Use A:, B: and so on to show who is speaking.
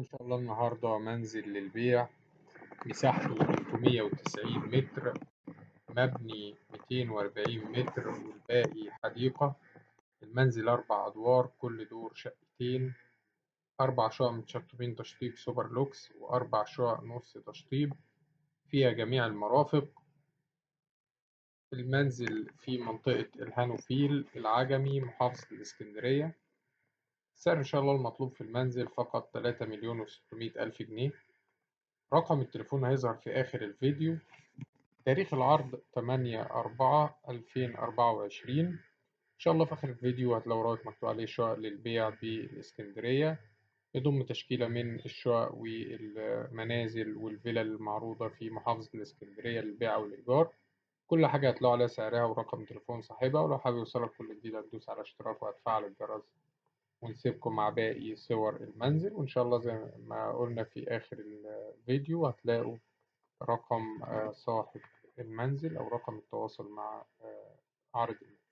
A: إن شاء الله النهاردة منزل للبيع، مساحته 390 متر، مبني 240 متر والباقي حديقة. المنزل 4 أدوار، كل دور شقتين، 4 شقق متشطبين تشطيب سوبر لوكس و4 شقق نص تشطيب، فيها جميع المرافق. المنزل في منطقة الهانوفيل العجمي، محافظة الإسكندرية. سعر إن شاء الله المطلوب في المنزل فقط 3,600,000 جنيه. رقم التليفون هيظهر في آخر الفيديو. تاريخ العرض 8/4/2024. إن شاء الله في آخر الفيديو هتلاقوا رابط مكتوب عليه شقق للبيع بالإسكندرية، يضم تشكيلة من الشقق والمنازل والفلل المعروضة في محافظة الإسكندرية للبيع والإيجار. كل حاجة هتلاقوا عليها سعرها ورقم تليفون صاحبها، ولو حابب يوصلك كل جديد هتدوس على اشتراك وهتفعل الجرس، ونسيبكم مع باقي صور المنزل. وإن شاء الله زي ما قلنا في آخر الفيديو هتلاقوا رقم صاحب المنزل أو رقم التواصل مع عارض المنزل.